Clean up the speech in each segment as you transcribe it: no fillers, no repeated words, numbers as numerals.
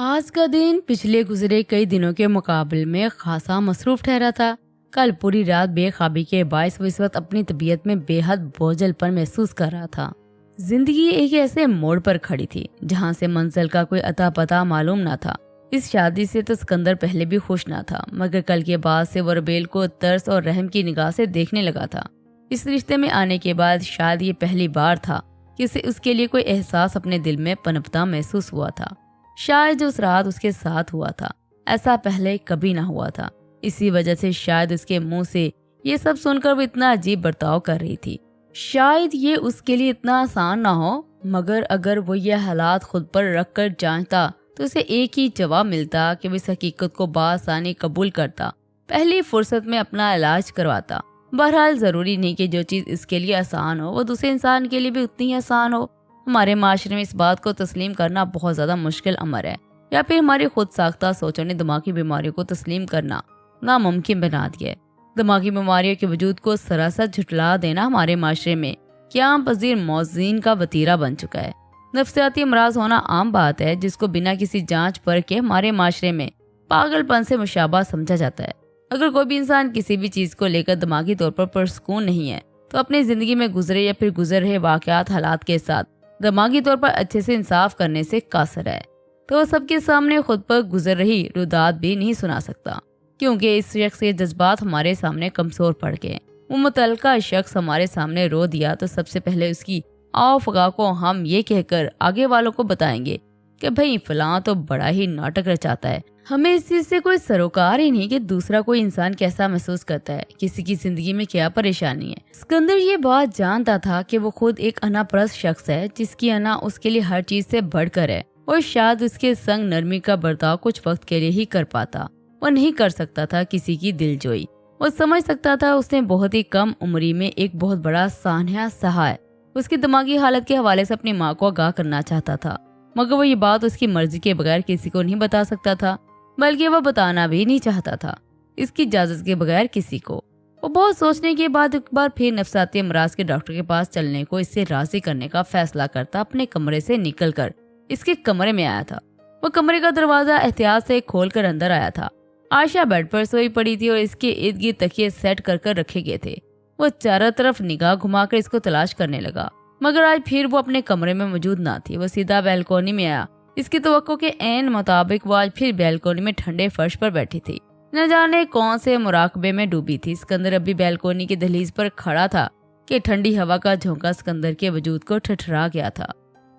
آج کا دن پچھلے گزرے کئی دنوں کے مقابلے میں خاصا مصروف ٹھہرا تھا۔ کل پوری رات بے خوابی کے باعث وہ اس وقت اپنی طبیعت میں بے حد بوجھل پن محسوس کر رہا تھا۔ زندگی ایک ایسے موڑ پر کھڑی تھی جہاں سے منزل کا کوئی اتا پتہ معلوم نہ تھا۔ اس شادی سے تو اسکندر پہلے بھی خوش نہ تھا، مگر کل کے بعد سے وہ ربیل کو ترس اور رحم کی نگاہ سے دیکھنے لگا تھا۔ اس رشتے میں آنے کے بعد شاید یہ پہلی بار تھا کہ اس کے لیے کوئی احساس اپنے دل میں پنپتا محسوس ہوا تھا۔ شاید جو اس رات اس کے ساتھ ہوا تھا ایسا پہلے کبھی نہ ہوا تھا، اسی وجہ سے شاید اس کے منہ سے یہ سب سن کر وہ اتنا عجیب برتاؤ کر رہی تھی۔ شاید یہ اس کے لیے اتنا آسان نہ ہو، مگر اگر وہ یہ حالات خود پر رکھ کر جانچتا تو اسے ایک ہی جواب ملتا کہ وہ اس حقیقت کو بآسانی قبول کرتا، پہلی فرصت میں اپنا علاج کرواتا۔ بہرحال ضروری نہیں کہ جو چیز اس کے لیے آسان ہو وہ دوسرے انسان کے لیے بھی اتنی ہی آسان ہو۔ ہمارے معاشرے میں اس بات کو تسلیم کرنا بہت زیادہ مشکل امر ہے، یا پھر ہماری خود ساختہ سوچوں نے دماغی بیماریوں کو تسلیم کرنا ناممکن بنا دیا ہے۔ دماغی بیماریوں کے وجود کو سراسر جھٹلا دینا ہمارے معاشرے میں قیام پذیر موذین کا وتیرہ بن چکا ہے۔ نفسیاتی امراض ہونا عام بات ہے جس کو بنا کسی جانچ پر کے ہمارے معاشرے میں پاگل پن سے مشابہ سمجھا جاتا ہے۔ اگر کوئی بھی انسان کسی بھی چیز کو لے کر دماغی طور پر پرسکون نہیں ہے تو اپنی زندگی میں گزرے یا پھر گزر رہے واقعات حالات کے ساتھ دماغی طور پر اچھے سے انصاف کرنے سے قاصر ہے، تو وہ سب کے سامنے خود پر گزر رہی رودات بھی نہیں سنا سکتا، کیونکہ اس شخص کے جذبات ہمارے سامنے کمزور پڑ گئے۔ وہ متعلقہ شخص ہمارے سامنے رو دیا تو سب سے پہلے اس کی آو فغا کو ہم یہ کہہ کر آگے والوں کو بتائیں گے کہ بھئی فلاں تو بڑا ہی ناٹک رچاتا ہے۔ ہمیں اس چیز سے کوئی سروکار ہی نہیں کہ دوسرا کوئی انسان کیسا محسوس کرتا ہے، کسی کی زندگی میں کیا پریشانی ہے۔ اسکندر یہ بات جانتا تھا کہ وہ خود ایک انا پرست شخص ہے جس کی انا اس کے لیے ہر چیز سے بڑھ کر ہے، اور شاید اس کے سنگ نرمی کا برتاؤ کچھ وقت کے لیے ہی کر پاتا۔ وہ نہیں کر سکتا تھا کسی کی دل جوئی۔ وہ سمجھ سکتا تھا اس نے بہت ہی کم عمری میں ایک بہت بڑا سانحہ سہا ہے۔ اس کی دماغی حالت کے حوالے سے اپنی ماں کو آگاہ کرنا چاہتا تھا، مگر وہ یہ بات اس کی مرضی کے بغیر کسی کو نہیں بتا سکتا تھا، بلکہ وہ بتانا بھی نہیں چاہتا تھا اس کی اجازت کے بغیر کسی کو۔ وہ بہت سوچنے کے بعد ایک بار پھر نفسیاتی امراض کے ڈاکٹر کے پاس چلنے کو اس سے راضی کرنے کا فیصلہ کرتا اپنے کمرے سے نکل کر اس کے کمرے میں آیا تھا۔ وہ کمرے کا دروازہ احتیاط سے کھول کر اندر آیا تھا۔ عائشہ بیڈ پر سوئی پڑی تھی اور اس کے ارد گرد تکیے سیٹ کر کر رکھے گئے تھے۔ وہ چاروں طرف نگاہ گھما کر اس کو تلاش کرنے لگا، مگر آج پھر وہ اپنے کمرے میں موجود نہ تھی۔ وہ سیدھا بیلکونی میں آیا۔ اس کی توقع کے عین مطابق وہ آج پھر بیلکونی میں ٹھنڈے فرش پر بیٹھی تھی، نہ جانے کون سے مراقبے میں ڈوبی تھی۔ اسکندر ابھی بیلکونی کی دہلیز پر کھڑا تھا کہ ٹھنڈی ہوا کا جھونکا اسکندر کے وجود کو ٹھٹھرا گیا تھا۔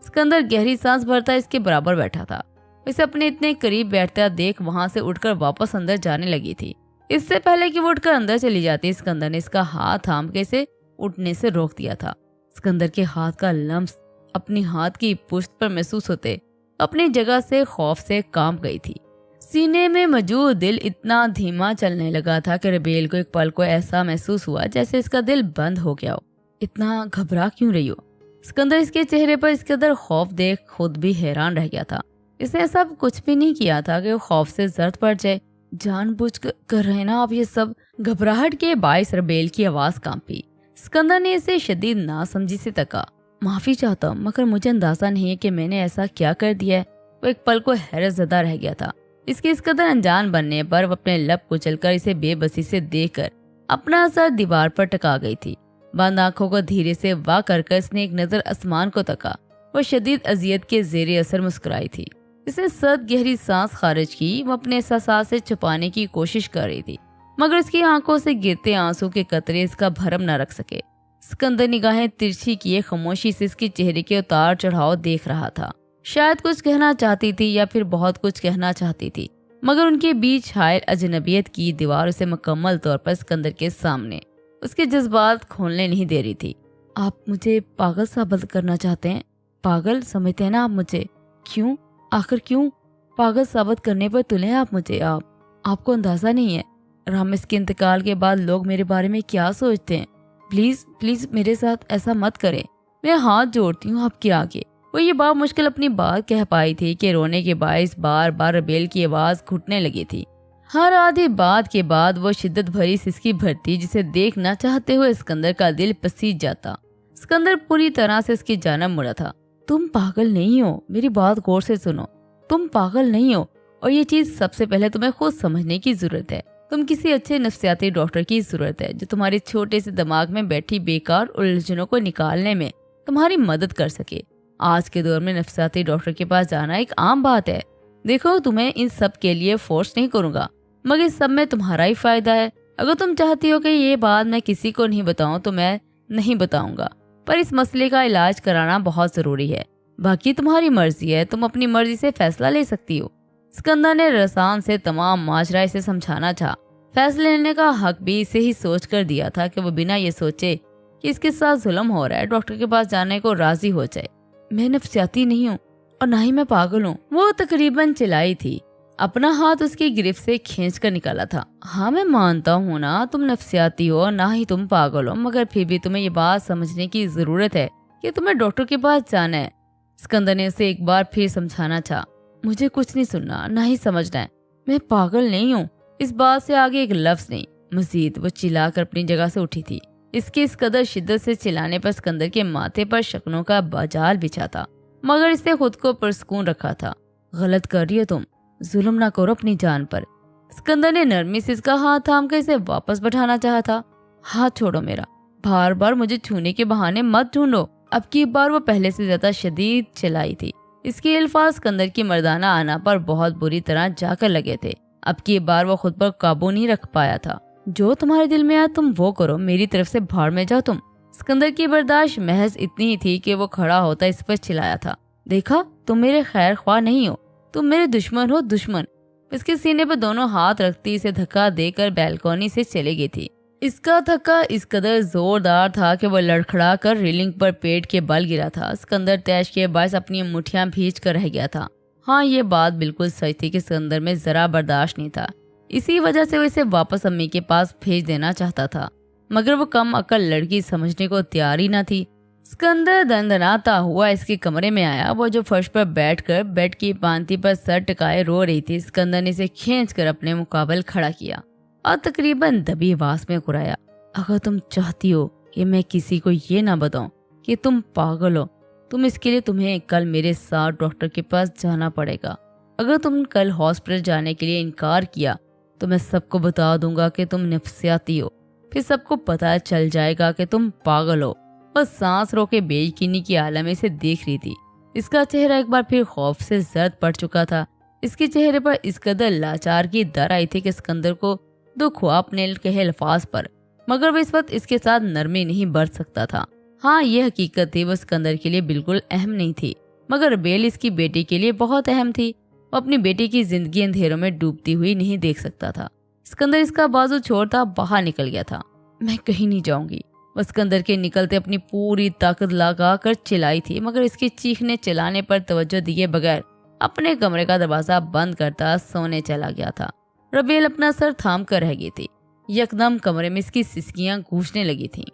اسکندر گہری سانس بھرتا اس کے برابر بیٹھا تھا۔ اسے اپنے اتنے قریب بیٹھتا دیکھ وہاں سے اٹھ کر واپس اندر جانے لگی تھی۔ اس سے پہلے کہ وہ اٹھ کر اندر چلی جاتی، اسکندر نے اس کا ہاتھ تھام کے اسے اٹھنے سے روک دیا تھا۔ اسکندر کے ہاتھ کا لمس اپنی ہاتھ کی پشت پر محسوس ہوتے اپنی جگہ سے خوف سے کانپ گئی تھی۔ سینے میں موجود دل اتنا دھیما چلنے لگا تھا کہ ربیل کو ایک پل کو ایسا محسوس ہوا جیسے اس کا دل بند ہو گیا ہو۔ اتنا گھبرا کیوں رہی ہو؟ اسکندر اس کے چہرے پر اس قدر خوف دیکھ خود بھی حیران رہ گیا تھا۔ اس نے سب کچھ بھی نہیں کیا تھا کہ وہ خوف سے زرد پڑ جائے۔ جان بوجھ کر رہے نا آپ یہ سب؟ گھبراہٹ کے باعث ربیل کی آواز کانپی۔ اسکندر نے اسے شدید ناسمجھی سے تکا۔ معافی چاہتا ہوں، مگر مجھے اندازہ نہیں ہے کہ میں نے ایسا کیا کر دیا ہے۔ وہ ایک پل کو حیرت زدہ رہ گیا تھا۔ اس کے اس قدر انجان بننے پر وہ اپنے لب کچل کر اسے بے بسی سے دیکھ کر اپنا سر دیوار پر ٹکا گئی تھی۔ بند آنکھوں کو دھیرے سے وا کر اس نے ایک نظر آسمان کو تکا۔ وہ شدید اذیت کے زیر اثر مسکرائی تھی۔ اس نے سخت گہری سانس خارج کی۔ وہ اپنے احساسات سے چھپانے کی کوشش کر رہی تھی، مگر اس کی آنکھوں سے گرتے آنسو کے قطرے اس کا بھرم نہ رکھ سکے۔ اسکندر نگاہیں ترچھی کیے خاموشی سے اس کی چہرے کے اتار چڑھاؤ دیکھ رہا تھا۔ شاید کچھ کہنا چاہتی تھی یا پھر بہت کچھ کہنا چاہتی تھی، مگر ان کے بیچ حائل اجنبیت کی دیوار اسے مکمل طور پر اسکندر کے سامنے اس کے جذبات کھولنے نہیں دے رہی تھی۔ آپ مجھے پاگل ثابت کرنا چاہتے ہیں؟ پاگل سمجھتے ہیں نا آپ مجھے؟ کیوں؟ آخر کیوں پاگل ثابت کرنے پر تلے آپ مجھے؟ آپ کو اندازہ نہیں ہے رامس کے انتقال کے بعد لوگ میرے بارے میں کیا سوچتے ہیں۔ پلیز پلیز میرے ساتھ ایسا مت کریں، میں ہاتھ جوڑتی ہوں آپ کے آگے۔ وہ یہ بات مشکل اپنی بات کہہ پائی تھی کہ رونے کے باعث بار بار ربیل کی آواز گھٹنے لگی تھی۔ ہر آدھی بات کے بعد وہ شدت بھری سسکی بھرتی جسے دیکھنا چاہتے ہوئے اسکندر کا دل پسیج جاتا۔ اسکندر پوری طرح سے اس کی جانب مڑا تھا۔ تم پاگل نہیں ہو، میری بات غور سے سنو۔ तुम पागल नहीं हो, और ये चीज सबसे पहले तुम्हें खुद समझने की जरूरत है। तुम किसी अच्छे नफ्सियाती डॉक्टर की जरूरत है जो तुम्हारे छोटे से दिमाग में बैठी बेकार उलझनों को निकालने में तुम्हारी मदद कर सके। आज के दौर में नफ्सियाती डॉक्टर के पास जाना एक आम बात है। देखो, तुम्हें इन सब के लिए फोर्स नहीं करूंगा, मगर इस सब में तुम्हारा ही फायदा है। अगर तुम चाहती हो कि ये बात मैं किसी को नहीं बताऊं तो मैं नहीं बताऊंगा, पर इस मसले का इलाज कराना बहुत जरूरी है। बाकी तुम्हारी मर्जी है, तुम अपनी मर्जी से फैसला ले सकती हो। सिकंदर ने रसान से तमाम माजरा इसे समझाना चाहा। फैसले लेने का हक भी इसे ही सोच कर दिया था कि वो बिना ये सोचे कि इसके साथ जुल्म हो रहा है डॉक्टर के पास जाने को राजी हो जाए। मैं नफ्सियाती नहीं हूँ और ना ही मैं पागल हूँ, वो तकरीबन चिल्लाई थी। अपना हाथ उसकी गिरफ्त से खींच कर निकाला था। हाँ, मैं मानता हूँ ना तुम नफ्सियाती हो और ना ही तुम पागल हो, मगर फिर भी तुम्हें ये बात समझने की जरूरत है कि तुम्हें डॉक्टर के पास जाना है। सिकंदर ने उसे एक बार फिर समझाना चाहा। मुझे कुछ नहीं सुनना, ना ही समझना है। मैं पागल नहीं हूँ। इस बात से आगे एक लफ्ज नहीं। मजीद वो चिल्लाकर अपनी जगह से उठी थी। इसके इस कदर शिद्दत से चिल्लाने पर सिकंदर के माथे पर शक्लों का बाजाल बिछा था, मगर इसने खुद को पुरसकून रखा था। गलत कर रही हो तुम, जुल्म ना करो अपनी जान पर। सिकंदर ने नरमी से इसका हाथ थाम कर इसे वापस बैठाना चाहा था। हाथ छोड़ो मेरा, बार बार मुझे छूने के बहाने मत ढूंढो। अब की बार वो पहले से ज्यादा शदीद चिल्लाई थी। इसके अल्फाज सिकंदर की मर्दाना आना पर बहुत बुरी तरह जाकर लगे थे। अब की बार वो खुद पर काबू नहीं रख पाया था। जो तुम्हारे दिल में आया तुम वो करो, मेरी तरफ से भाड़ में जाओ तुम। सिकंदर की बर्दाश्त महज इतनी ही थी कि वो खड़ा होता इस पर चिल्लाया था। देखा, तुम मेरे खैर ख्वाह नहीं हो, तुम मेरे दुश्मन हो, दुश्मन। इसके सीने पर दोनों हाथ रखती इसे धक्का देकर बैल्कनी से चली गई थी। इसका धक्का इस कदर जोरदार था कि वो लड़खड़ा कर रेलिंग पर पेट के बल गिरा था। सिकंदर तैश के बायस अपनी मुठ्ठियां भींच कर रह गया था। हाँ, ये बात बिल्कुल सच थी कि सिकंदर में जरा बर्दाश्त नहीं था। इसी वजह से वो इसे वापस अम्मी के पास भेज देना चाहता था, मगर वो कम अकल लड़की समझने को तैयार ही न थी। सिकंदर दंदनाता हुआ इसके कमरे में आया। वो जो फर्श पर बैठकर बेड की पांति पर सर टिकाए रो रही थी। सिकंदर ने इसे खींचकर अपने मुकाबले खड़ा किया और तकरीबन दबी आवाज में गुराया। अगर तुम चाहती हो कि मैं किसी को ये ना बताऊं कि तुम पागल हो, इसके लिए तुम्हें कल मेरे साथ डॉक्टर के पास जाना पड़ेगा। अगर तुम कल हॉस्पिटल जाने के लिए इनकार किया तो मैं सबको बता दूंगा कि तुम नफ्सियाती हो। फिर सबको पता चल जाएगा कि तुम पागल हो। बस सांस रोके बेयकीनी की आलम में इसे देख रही थी। इसका चेहरा एक बार फिर खौफ से जर्द पड़ चुका था। इसके चेहरे पर इस कदर लाचार की दर आई थी कि सिकंदर को दुख हुआ अपने कहे अल्फाज पर, मगर वो इस वक्त इसके साथ नरमी नहीं बरत सकता था। हाँ, ये हकीकत थी, वो सिकंदर के लिए बिल्कुल अहम नहीं थी, मगर बेल इसकी बेटी के लिए बहुत अहम थी। वो अपनी बेटी की जिंदगी अंधेरों में डूबती हुई नहीं देख सकता था। सिकंदर इसका बाजू छोड़ता बाहर निकल गया था। मैं कहीं नहीं जाऊंगी, वो सिकंदर के निकलते अपनी पूरी ताकत लगा कर चिल्लाई थी, मगर इसके चीखने चिल्लाने पर तवज्जो दिए बगैर अपने कमरे का दरवाजा बंद करता सोने चला गया था। रबेल अपना सर थाम कर रह गई थी। यकदम कमरे में इसकी सिसकियां गूंजने लगी थीं।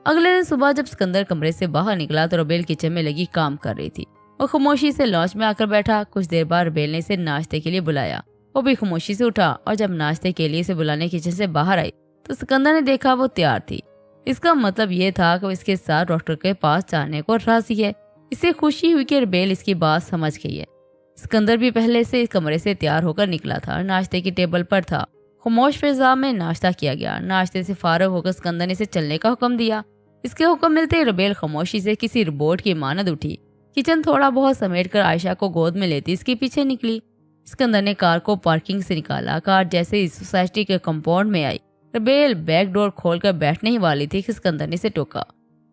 अगले दिन सुबह जब सिकंदर कमरे से बाहर निकला तो रबेल किचन में लगी काम कर रही थी। वो खामोशी से लॉन्च में आकर बैठा। कुछ देर बाद रबेल ने इसे नाश्ते के लिए बुलाया। वो भी खामोशी से उठा और जब नाश्ते के लिए इसे बुलाने किचन से बाहर आई तो सिकंदर ने देखा वो तैयार थी। इसका मतलब ये था कि वो इसके साथ डॉक्टर के पास जाने को राजी है। इसे खुशी हुई कि रबेल इसकी बात समझ गई है। सिकंदर भी पहले से कमरे से तैयार होकर निकला था। नाश्ते की टेबल पर था। खामोश फिजा में नाश्ता किया गया। नाश्ते से फारग होकर सिकंदर ने इसे चलने का हुक्म दिया। इसके हुक्म मिलते ही रबेल खामोशी से किसी रोबोट की मानद उठी। किचन थोड़ा बहुत समेटकर आयशा को गोद में लेती इसके पीछे निकली। सिकंदर ने कार को पार्किंग से निकाला। कार जैसे ही सोसाइटी के कंपाउंड में आई, रबेल बैक डोर खोलकर बैठने ही वाली थी कि सिकंदर ने इसे टोका।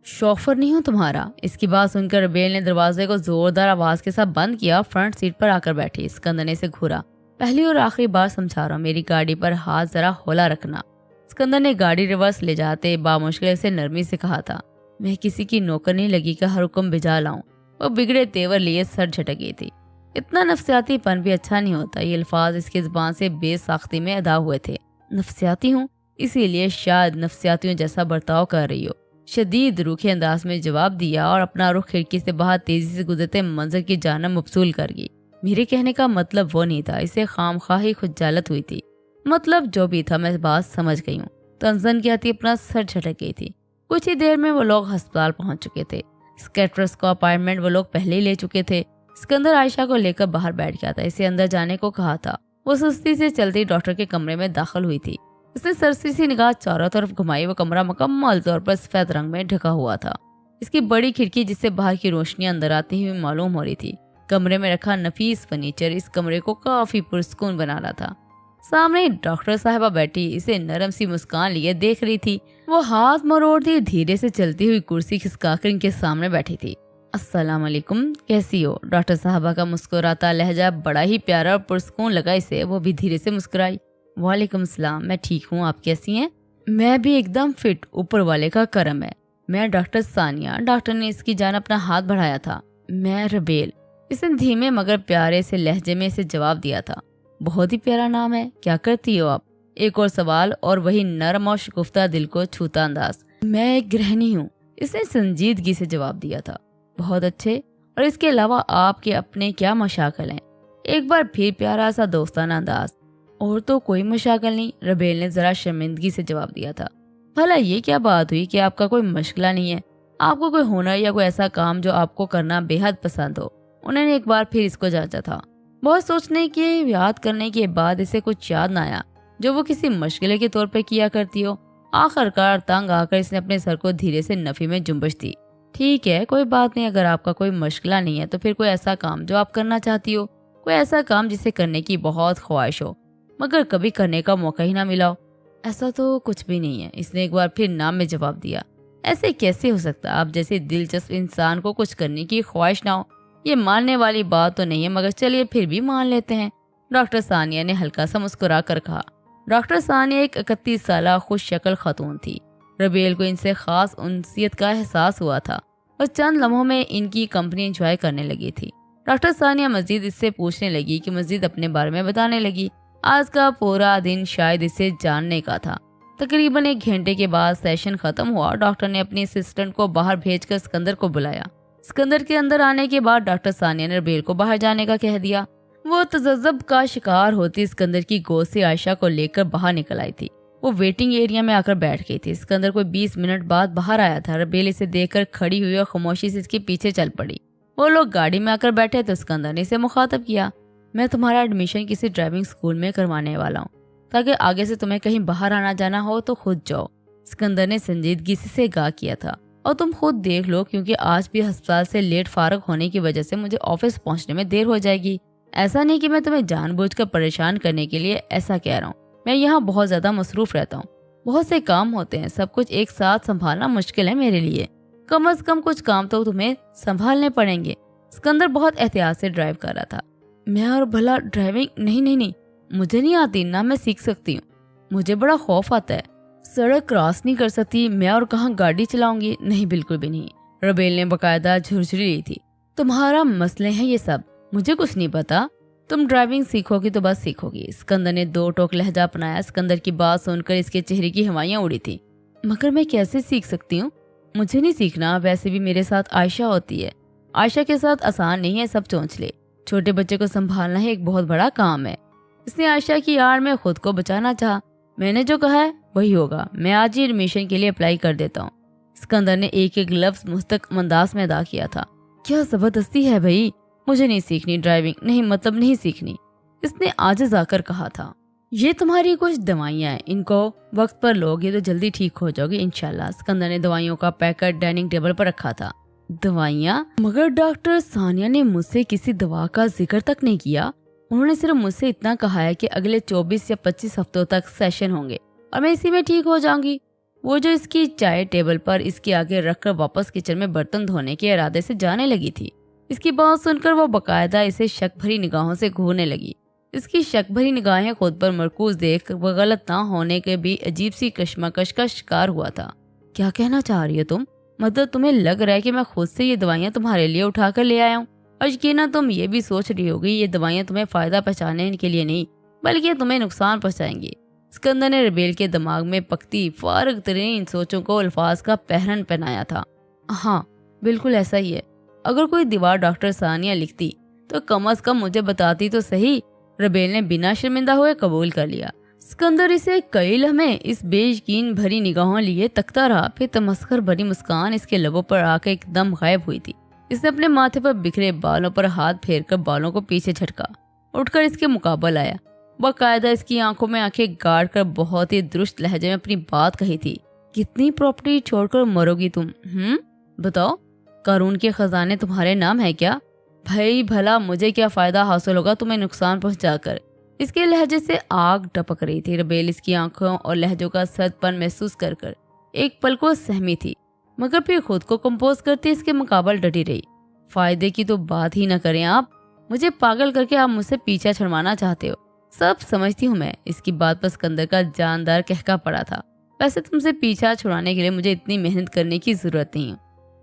शौफर नहीं हूँ तुम्हारा। इसकी बात सुनकर रबेल ने दरवाजे को जोरदार आवाज के साथ बंद किया। फ्रंट सीट पर आकर बैठी। सिकंदर ने इसे घूरा। पहली और आखिरी बार समझा रहा हूं, मेरी गाड़ी पर हाथ जरा हौला रखना। सिकंदर ने गाड़ी रिवर्स ले जाते बामुश्किल से नरमी से कहा था। मैं किसी की नौकर नहीं लगी कि हर हुक्म भिजा लाऊं। वो बिगड़े तेवर लिए सर झटक गई थी। इतना नफ्सियातीपन भी अच्छा नहीं होता। ये अल्फाज इसकी जुबान से बेसाख्ती में अदा हुए थे। नफ्सियाती हूँ, इसीलिए शायद नफ्सियातियों जैसा बर्ताव कर रही हो। शदीद रूखे अंदाज में जवाब दिया और अपना रुख खिड़की से बाहर तेजी से गुजरते मंजर की जानब मबसूल कर गई। मेरे कहने का मतलब वो नहीं था। इसे खामखाही खुजालत हुई थी। मतलब जो भी था, मैं बात समझ गई हूँ। तंजन की हती अपना सर झटक गई थी। कुछ ही देर में वो लोग अस्पताल पहुंच चुके थे। स्केटरस का अपॉइंटमेंट वो लोग पहले ही ले चुके थे। सिकंदर आयशा को लेकर बाहर बैठ गया था, इसे अंदर जाने को कहा था। वो सुस्ती से चलती डॉक्टर के कमरे में दाखिल हुई थी। उसने सरसी सी निगाह चारों तरफ घुमाई। वो कमरा मुकम्मल तौर पर सफेद रंग में ढका हुआ था। इसकी बड़ी खिड़की जिससे बाहर की रोशनी अंदर आती हुई मालूम हो रही थी। कमरे में रखा नफीस फर्नीचर इस कमरे को काफी पुरस्कून बना रहा था। सामने डॉक्टर साहिबा बैठी इसे नरम सी मुस्कान लिए देख रही थी। वो हाथ मरोड़ती धीरे से चलती हुई कुर्सी खिसकाकर इनके सामने बैठी थी। अस्सलाम वालेकुम, कैसी हो? डॉक्टर साहबा का मुस्कुराता लहजा बड़ा ही प्यारा और पुरस्कून लगा इसे। वो भी धीरे से मुस्कुराई। वालेकुम सलाम, मैं ठीक हूँ, आप कैसी हैं? मैं भी एकदम फिट, ऊपर वाले का करम है। मैं डॉक्टर सानिया। डॉक्टर ने इसकी जान अपना हाथ बढ़ाया था। मैं रबेल। इसने धीमे मगर प्यारे से लहजे में इसे जवाब दिया था। बहुत ही प्यारा नाम है, क्या करती हो आप? एक और सवाल और वही नरम और शगुफ्ता दिल को छूता अंदाज। मैं एक गृहिणी हूँ, इसने संजीदगी से जवाब दिया था। बहुत अच्छे, और इसके अलावा आपके अपने क्या मशाकल हैं? एक बार फिर प्यारा सा दोस्ताना अंदाज। और तो कोई मशाकल नहीं, रबेल ने जरा शर्मिंदगी से जवाब दिया था। भला ये क्या बात हुई कि आपका कोई मशगला नहीं है? आपको कोई हुनर या कोई ऐसा काम जो आपको करना बेहद पसंद हो? उन्होंने एक बार फिर इसको जांचा था। बहुत सोचने के याद करने के बाद इसे कुछ याद न आया जो वो किसी मशगले के तौर पर किया करती हो। आखिरकार तंग आकर इसने अपने सर को धीरे से नफी में जुम्बश दी। ठीक है, कोई बात नहीं, अगर आपका कोई मशगला नहीं है तो फिर कोई ऐसा काम जो आप करना चाहती हो, कोई ऐसा काम जिसे करने की बहुत ख्वाहिश हो मगर कभी करने का मौका ही ना मिला हो। ऐसा तो कुछ भी नहीं है, इसने एक बार फिर नाम में जवाब दिया। ऐसे कैसे हो सकता? आप जैसे दिलचस्प इंसान को कुछ करने की ख्वाहिश ना हो, ये मानने वाली बात तो नहीं है, मगर चलिए फिर भी मान लेते हैं। डॉक्टर सानिया ने हल्का सा मुस्कुरा कर कहा। डॉक्टर सानिया एक 31 साल खुश शक्ल खातून थी। रबेल को इनसे खास उनसियत का एहसास हुआ था और चंद लम्हों में इनकी कंपनी एंजॉय करने लगी थी। डॉक्टर सानिया मजीद इससे पूछने लगी कि मजीद अपने बारे में बताने लगी। आज का पूरा दिन शायद इसे जानने का था। तकरीबन 1 घंटे के बाद सेशन खत्म हुआ। डॉक्टर ने अपने असिस्टेंट को बाहर भेजकर सिकंदर को बुलाया। सिकंदर के अंदर आने के बाद डॉक्टर सानिया ने रबेल को बाहर जाने का कह दिया। वो तजज्जुब का शिकार होती सिकंदर की गोद से आयशा को लेकर बाहर निकल आई थी। वो वेटिंग एरिया में आकर बैठ गई थी। सिकंदर कोई 20 मिनट बाद बाहर आया था। रबेल इसे देखकर खड़ी हुई और खामोशी से इसके पीछे चल पड़ी। वो लोग गाड़ी में आकर बैठे तो सिकंदर ने इसे मुखातब किया। मैं तुम्हारा एडमिशन किसी ड्राइविंग स्कूल में करवाने वाला हूँ ताकि आगे से तुम्हें कहीं बाहर आना जाना हो तो खुद जाओ। सिकंदर ने संजीदगी से गा किया था। और तुम खुद देख लो, क्योंकि आज भी अस्पताल से लेट फारग होने की वजह से मुझे ऑफिस पहुंचने में देर हो जाएगी। ऐसा नहीं कि मैं तुम्हें जानबूझकर परेशान करने के लिए ऐसा कह रहा हूँ। मैं यहाँ बहुत ज्यादा मसरूफ रहता हूँ, बहुत से काम होते हैं, सब कुछ एक साथ संभालना मुश्किल है मेरे लिए। कम से कम कुछ काम तो तुम्हें संभालने पड़ेंगे। सिकंदर बहुत एहतियात से ड्राइव कर रहा था। मैं और भला ड्राइविंग नहीं, मुझे नहीं आती, ना मैं सीख सकती हूँ। मुझे बड़ा खौफ आता है, सड़क क्रॉस नहीं कर सकती मैं, और कहाँ गाड़ी चलाऊंगी? नहीं, बिल्कुल भी नहीं। रबेल ने बकायदा झुरझुरी ली थी। तुम्हारा मसले हैं ये सब, मुझे कुछ नहीं पता। तुम ड्राइविंग सीखोगी तो बस सीखोगी। सिकंदर ने 2 टोक लहजा अपनाया। सिकंदर की बात सुनकर इसके चेहरे की हवाइयां उड़ी थी। मगर मैं कैसे सीख सकती हूँ? मुझे नहीं सीखना, वैसे भी मेरे साथ आयशा होती है। आयशा के साथ आसान नहीं है, सब सोच ले। छोटे बच्चे को संभालना ही एक बहुत बड़ा काम है। इसने आयशा की आड़ में खुद को बचाना चाहा। मैंने जो कहा है वही होगा। मैं आज ही एडमिशन के लिए अप्लाई कर देता हूँ। सिकंदर ने एक एक लफ्ज मुस्तकिल अंदाज में अदा किया था। क्या जबरदस्ती है भाई, मुझे नहीं सीखनी ड्राइविंग, नहीं मतलब नहीं सीखनी, इसने आजिज आकर कहा था। ये तुम्हारी कुछ दवाइयाँ हैं, इनको वक्त पर लोगे तो जल्दी ठीक हो जाओगे इंशाल्लाह। सिकंदर ने दवाइयों का पैकेट डाइनिंग टेबल पर रखा था। दवाइयाँ? मगर डॉक्टर सानिया ने मुझसे किसी दवा का जिक्र तक नहीं किया। उन्होंने सिर्फ मुझसे इतना कहा है कि अगले 24 या 25 हफ्तों तक सेशन होंगे और मैं इसी में ठीक हो जाऊंगी। वो जो इसकी चाय टेबल पर इसके आगे रखकर वापस किचन में बर्तन धोने के इरादे से जाने लगी थी। इसकी बात सुनकर वो बकायदा इसे शक भरी निगाहों से घूरने लगी। इसकी शक भरी निगाहें खुद पर मरकूज देख वो गलत ना होने के भी अजीब सी कश्मकश का शिकार हुआ था। क्या कहना चाह रही हो तुम? मतलब तुम्हें लग रहा है कि मैं खुद से ये दवाइयाँ तुम्हारे लिए उठा कर ले आया हूँ? और यकीनन तुम ये भी सोच रही होगी ये दवाइयाँ तुम्हें फायदा पहुँचाने के लिए नहीं बल्कि तुम्हें नुकसान पहुँचाएंगी। सिकंदर ने रबेल के दिमाग में पकती फारग तरीन सोचों को अल्फाज का पहरन पहनाया था। हाँ बिल्कुल ऐसा ही है। अगर कोई दीवार डॉक्टर सानिया लिखती तो कम से कम मुझे बताती तो सही। रबेल ने बिना शर्मिंदा हुए कबूल कर लिया। सिकंदर इसे कई लम्हे इस बेयकीन भरी निगाहों लिए तकता रहा। फिर तमस्खर भरी मुस्कान इसके लबों पर आकर एकदम गायब हुई थी। اس نے اپنے ماتھے پر بکھرے بالوں پر ہاتھ پھیر کر بالوں کو پیچھے جھٹکا، اٹھ کر اس کے مقابل آیا۔ باقاعدہ اس کی آنکھوں میں آنکھیں گاڑ کر بہت ہی درست لہجے میں اپنی بات کہی تھی۔ کتنی پراپرٹی چھوڑ کر مرو گی تم؟ بتاؤ، قارون کے خزانے تمہارے نام ہے کیا؟ بھائی بھلا مجھے کیا فائدہ حاصل ہوگا تمہیں نقصان پہنچا کر؟ اس کے لہجے سے آگ ٹپک رہی تھی۔ ربیل اس کی آنکھوں اور لہجوں کا سرد پن محسوس کر کر ایک پل کو سہمی تھی، مگر پھر خود کو کمپوز کرتے اس کے مقابل ڈٹی رہی۔ فائدے کی تو بات ہی نہ کریں آپ، مجھے پاگل کر کے آپ مجھ سے پیچھا چھڑوانا چاہتے ہو۔ سب سمجھتی ہوں میں۔ اس کی بات پر سکندر کا جاندار کہکا پڑا تھا۔ ویسے تم سے پیچھا چھڑانے کے لیے مجھے اتنی محنت کرنے کی ضرورت نہیں ہے۔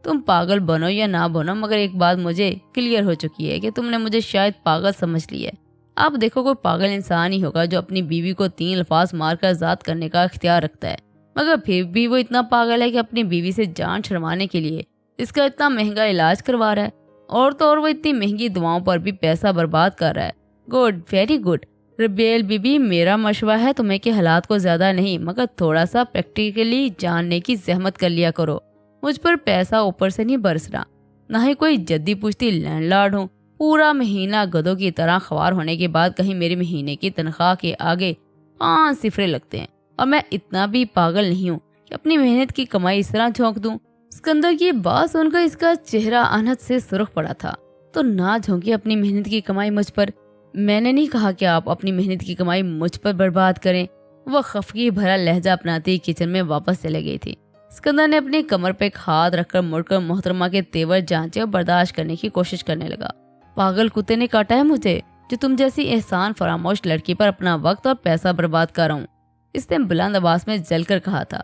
تم پاگل بنو یا نہ بنو، مگر ایک بات مجھے کلیئر ہو چکی ہے کہ تم نے مجھے شاید پاگل سمجھ لی ہے۔ آپ دیکھو، کوئی پاگل انسان ہی ہوگا جو اپنی بیوی کو 3 الفاظ مار کر ذات کرنے کا اختیار رکھتا ہے، مگر پھر بھی وہ اتنا پاگل ہے کہ اپنی بیوی سے جان چھڑوانے کے لیے اس کا اتنا مہنگا علاج کروا رہا ہے، اور تو اور وہ اتنی مہنگی دواؤں پر بھی پیسہ برباد کر رہا ہے۔ Good, very good Rabail Bibi, میرا مشورہ ہے تمہیں کہ حالات کو زیادہ نہیں مگر تھوڑا سا پریکٹیکلی جاننے کی زحمت کر لیا کرو۔ مجھ پر پیسہ اوپر سے نہیں برس رہا، نہ ہی کوئی جدی پوچھتی لینڈ لارڈ ہوں۔ پورا مہینہ گدوں کی طرح خوار ہونے کے بعد کہیں میرے مہینے کی تنخواہ کے آگے 5 صفرے لگتے ہیں، اور میں اتنا بھی پاگل نہیں ہوں کہ اپنی محنت کی کمائی اس طرح جھونک دوں۔ سکندر کی بات سن کر اس کا چہرہ انت سے سرخ پڑا تھا۔ تو نہ جھونکی اپنی محنت کی کمائی مجھ پر۔ میں نے نہیں کہا کہ آپ اپنی محنت کی کمائی مجھ پر برباد کریں۔ وہ خفگی بھرا لہجہ اپناتی کچن میں واپس چلے گئی تھی۔ سکندر نے اپنی کمر پہ ایک ہاتھ رکھ کر مڑ کر محترمہ کے تیور جانچے اور برداشت کرنے کی کوشش کرنے لگا۔ پاگل کتے نے کاٹا ہے مجھے، جو تم جیسی احسان فراموش لڑکی پر اپنا وقت اور پیسہ برباد کر رہا ہوں، اس نے بلند آواز میں جل کر کہا تھا۔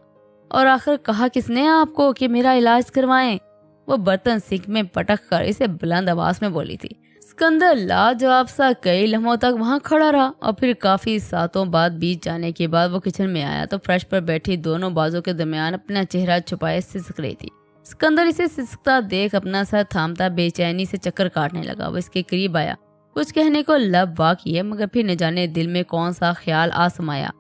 اور آخر کہا کس نے آپ کو کہ میرا علاج کروائیں؟ وہ برتن سنک میں پٹک کر اسے بلند آواز میں بولی تھی۔ سکندر لاجواب سا کئی لمحوں تک وہاں کھڑا رہا، اور پھر کافی ساتوں بعد بیت جانے کے بعد وہ کچن میں آیا تو فرش پر بیٹھی دونوں بازوں کے درمیان اپنا چہرہ چھپائے سسک رہی تھی۔ سکندر اسے سسکتا دیکھ اپنا سر تھامتا بے چینی سے چکر کاٹنے لگا۔ وہ اس کے قریب آیا، کچھ کہنے کو لب وا کیے، مگر پھر نہ جانے دل میں کون سا خیال آ سمایا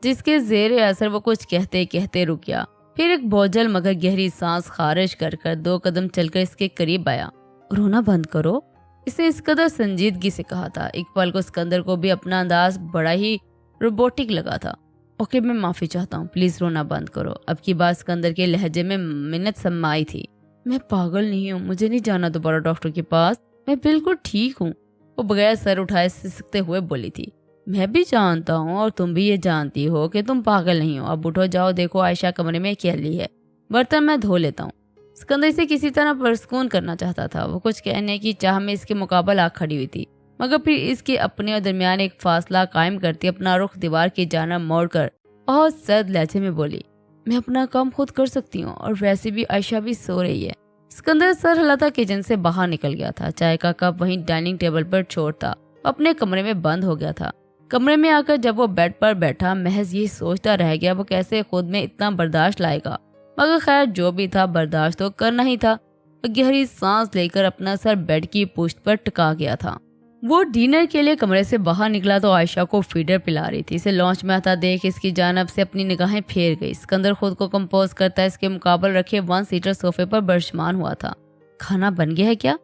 جس کے زیر اثر وہ کچھ کہتے کہتے رک گیا۔ پھر ایک بوجھل مگر گہری سانس خارج کر 2 قدم چل کر اس کے قریب آیا۔ رونا بند کرو، اس نے اس قدر سنجیدگی سے کہا تھا۔ ایک پل کو سکندر کو بھی اپنا انداز بڑا ہی روبوٹک لگا تھا۔ اوکے، میں معافی چاہتا ہوں، پلیز رونا بند کرو۔ اب کی بات سکندر کے لہجے میں منت سمائی تھی۔ میں پاگل نہیں ہوں، مجھے نہیں جانا دوبارہ ڈاکٹر کے پاس، میں بالکل ٹھیک ہوں۔ وہ بغیر سر اٹھائے سسکتے ہوئے بولی تھی۔ میں بھی جانتا ہوں اور تم بھی یہ جانتی ہو کہ تم پاگل نہیں ہو۔ اب اٹھو، جاؤ، دیکھو عائشہ کمرے میں اکیلی ہے، برتن میں دھو لیتا ہوں۔ سکندر سے کسی طرح پرسکون کرنا چاہتا تھا۔ وہ کچھ کہنے کی چاہ میں اس کے مقابل آ کھڑی ہوئی تھی، مگر پھر اس کے اپنے اور درمیان ایک فاصلہ قائم کرتی اپنا رخ دیوار کی جانب موڑ کر بہت سرد لہجے میں بولی، میں اپنا کام خود کر سکتی ہوں، اور ویسے بھی عائشہ بھی سو رہی ہے۔ سکندر سر ہلاتا کچن سے باہر نکل گیا تھا۔ چائے کا کپ وہیں ڈائننگ ٹیبل پر چھوڑتا اپنے کمرے میں بند ہو گیا تھا۔ کمرے میں آ کر جب وہ بیڈ پر بیٹھا محض یہی سوچتا رہ گیا وہ کیسے خود میں اتنا برداشت لائے گا، مگر خیر جو بھی تھا برداشت تو کرنا ہی تھا۔ وہ گہری سانس لے کر اپنا سر بیڈ کی پشت پر ٹکا گیا تھا۔ وہ ڈنر کے لیے کمرے سے باہر نکلا تو عائشہ کو فیڈر پلا رہی تھی۔ اسے لانچ میں آتا دیکھ اس کی جانب سے اپنی نگاہیں پھیر گئی۔ سکندر خود کو کمپوز کرتا اس کے مقابل رکھے 1 سیٹر صوفے پر برشمان ہوا تھا۔ کھانا بن گیا ہے کیا؟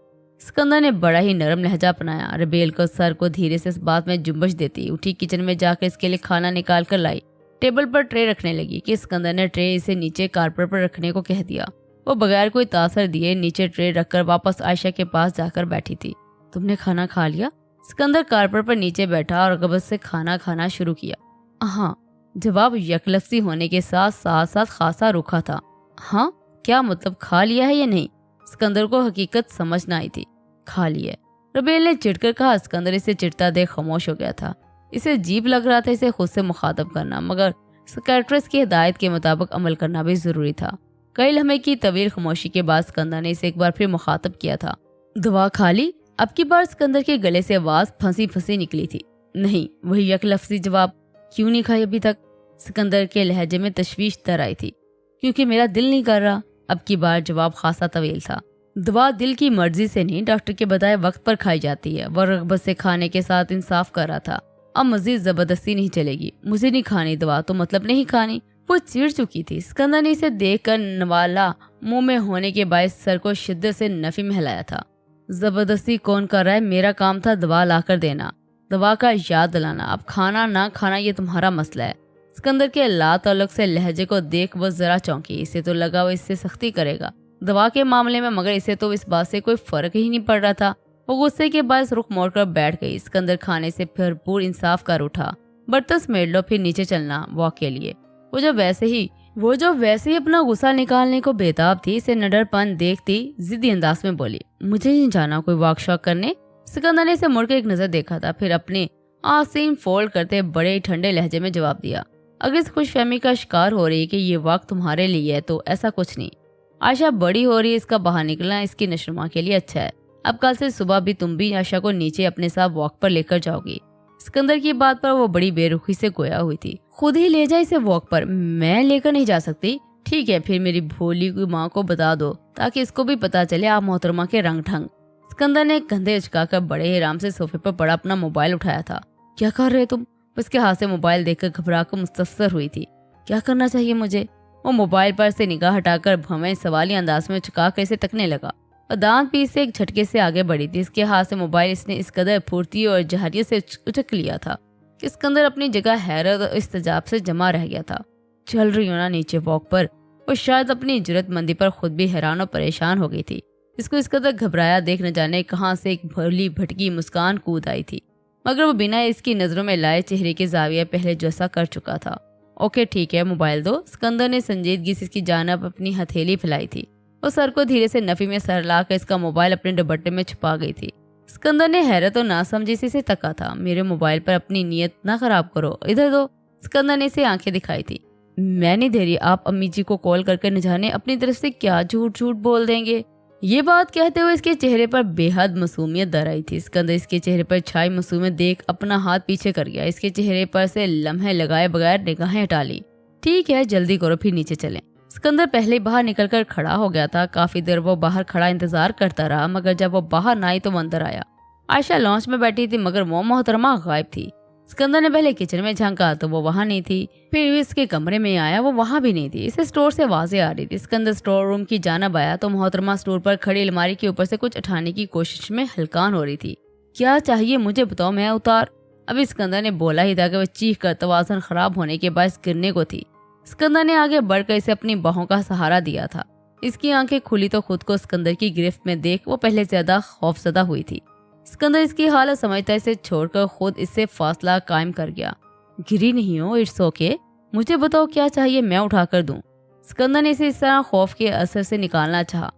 سکندر نے بڑا ہی نرم لہجہ اپنایا۔ ربیل کو سر کو دھیرے سے اس بات میں جنبش دیتی اٹھی کچن میں جا کر اس کے لیے کھانا نکال کر لائی۔ ٹیبل پر ٹرے رکھنے لگی کہ سکندر نے ٹرے اسے نیچے کارپیٹ پر رکھنے کو کہہ دیا۔ وہ بغیر کوئی تاثر دیے نیچے ٹرے رکھ کر واپس عائشہ کے پاس جا کر بیٹھی تھی۔ تم نے کھانا کھا لیا؟ سکندر کارپیٹ پر نیچے بیٹھا اور قبض سے کھانا کھانا شروع کیا۔ ہاں، جواب یکلفظی ہونے کے ساتھ ساتھ خاصا روکھا تھا۔ ہاں کیا مطلب، کھا لیا ہے یا نہیں؟ سکندر کو حقیقت سمجھ نہ آئی تھی۔ کھا لیا ہے، ربیل نے چڑ کر کہا۔ سکندر اسے چڑتا دیکھ خاموش ہو گیا تھا۔ اسے عجیب لگ رہا تھا اسے خود سے مخاطب کرنا، مگر سکیٹرسٹ کی ہدایت کے مطابق عمل کرنا بھی ضروری تھا۔ کئی لمحے کی طویل خاموشی کے بعد سکندر نے اسے ایک بار پھر مخاطب کیا تھا۔ دوا کھا لی؟ اب کی بار سکندر کے گلے سے آواز پھنسی پھنسی نکلی تھی۔ نہیں، وہی یک لفظی جواب۔ کیوں نہیں کھائی ابھی تک؟ سکندر کے لہجے میں تشویش تر آئی تھی۔ کیونکہ میرا دل نہیں کر رہا۔ اب کی بار جواب خاصا طویل تھا۔ دوا دل کی مرضی سے نہیں، ڈاکٹر کے بتائے وقت پر کھائی جاتی ہے۔ وہ رغبت سے کھانے کے ساتھ انصاف کر رہا تھا۔ اب مزید زبردستی نہیں چلے گی۔ مجھے نہیں کھانی دوا تو مطلب نہیں کھانی، वो चिढ़ चुकी थी। सिकंदर ने इसे देखकर नवाला मुंह में होने के बायस सर को शिद्दत से नफी में हिलाया था। जबरदस्ती कौन कर रहा है? मेरा काम था दवा लाकर देना, दवा का याद दिलाना। अब खाना ना खाना ये तुम्हारा मसला है। सिकंदर के लातल्लुक से लहजे को देख वो जरा चौंकी। इसे तो लगा वो इससे सख्ती करेगा दवा के मामले में, मगर इसे तो इस बात से कोई फर्क ही नहीं पड़ रहा था। वो गुस्से के बाद रुख मोड़कर बैठ गई। सिकंदर खाने से भरपूर इंसाफ कर उठा। बर्तन समेट लो, फिर नीचे चलना वॉक के लिए। वो जो वैसे ही अपना गुस्सा निकालने को बेताब थी, इसे नडरपन देखती जिद्दी अंदाज में बोली, मुझे नहीं जाना कोई वॉक शॉक करने। सिकंदर ने इसे मुड़कर एक नजर देखा था, फिर अपने आसीन फोल्ड करते बड़े ठंडे लहजे में जवाब दिया, अगर इस खुशफहमी का शिकार हो रही है कि ये वक्त तुम्हारे लिए है तो ऐसा कुछ नहीं। आशा बड़ी हो रही है, इसका बाहर निकलना इसकी नशनुमा के लिए अच्छा है। अब कल से सुबह भी तुम भी आशा को नीचे अपने साथ वॉक पर लेकर जाओगी। सिकंदर की बात पर वो बड़ी बेरुखी से गोया हुई थी। खुद ही ले जाए इसे वॉक पर, मैं लेकर नहीं जा सकती। ठीक है, फिर मेरी भोली की माँ को बता दो ताकि इसको भी पता चले आप मोहतरमा के रंग ढंग। सिकंदर ने कंधे उचकाकर बड़े आराम से सोफे पर पड़ा अपना मोबाइल उठाया था। क्या कर रहे तुम? उसके हाथ से मोबाइल देखकर घबराकर मुस्तफसर हुई थी। क्या करना चाहिए मुझे? वो मोबाइल पर से निगाह हटाकर भवें सवाली अंदाज में चुकाकर इसे तकने लगा और दांत पीस से एक झटके से आगे बढ़ी थी। इसके हाथ से मोबाइल इसने इस कदर फुर्ती और जहरियत से उचक लिया था कि सिकंदर अपनी जगह हैरत और इस्तजाब से जमा रह गया था। चल रही हो ना नीचे वॉक पर? वो शायद अपनी जुर्रतमंदी पर खुद भी हैरान और परेशान हो गई थी। इसको इस कदर घबराया देख न जाने कहाँ से एक भली भटकी मुस्कान कूद आई थी, मगर वो बिना इसकी नजरों में लाए चेहरे के जाविया पहले जैसा कर चुका था। ओके ठीक है, मोबाइल दो। सिकंदर ने संजीदगी से इसकी जानब अपनी हथेली फैलाई थी। वो सर को धीरे से नफी में सर लाकर इसका मोबाइल अपने दुपट्टे में छुपा गई थी। सिकंदर ने हैरत और नासमझी से इसे तका था। मेरे मोबाइल पर अपनी नीयत ना खराब करो, इधर दो। सिकंदर ने इसे आंखें दिखाई थी। मैं नहीं दे रही, आप अम्मी जी को कॉल करके न जाने अपनी तरफ से क्या झूठ झूठ बोल देंगे। ये बात कहते हुए इसके चेहरे पर बेहद मासूमियत दर आई थी। सिकंदर इसके चेहरे पर छाई मासूमियत देख अपना हाथ पीछे कर गया। इसके चेहरे पर से लम्हे लगाए बगैर निगाहें हटा ली। ठीक है, जल्दी करो, फिर नीचे चलें। सिकंदर पहले बाहर निकलकर खड़ा हो गया था। काफी देर वो बाहर खड़ा इंतजार करता रहा, मगर जब वो बाहर ना आई तो वो अंदर आया। आयशा लॉन्च में बैठी थी, मगर वो मोहतरमा गायब थी। सिकंदर ने पहले किचन में झांका तो वो वहां नहीं थी, फिर इसके कमरे में आया, वो वहां भी नहीं थी। इसे स्टोर से आवाजें आ रही थी। सिकंदर स्टोर रूम की जानब आया तो मोहतरमा स्टोर पर खड़ी अलमारी के ऊपर से कुछ उठाने की कोशिश में हलकान हो रही थी। क्या चाहिए मुझे बताओ, मैं उतार। अभी सिकंदर ने बोला ही था कि वह चीख कर तवाज़ुन खराब होने के बाद गिरने को थी। सिकंदर ने आगे बढ़कर इसे अपनी बाहों का सहारा दिया था। इसकी आंखें खुली तो खुद को सिकंदर की गिरफ्त में देख वो पहले ज्यादा खौफजदा हुई थी। सिकंदर इसकी हालत समझता इसे छोड़कर खुद इससे फासला कायम कर गया। गिरी नहीं हो, इट्स ओके, मुझे बताओ क्या चाहिए, मैं उठा कर दूं। सिकंदर ने इसे इस तरह खौफ के असर से निकालना चाहा।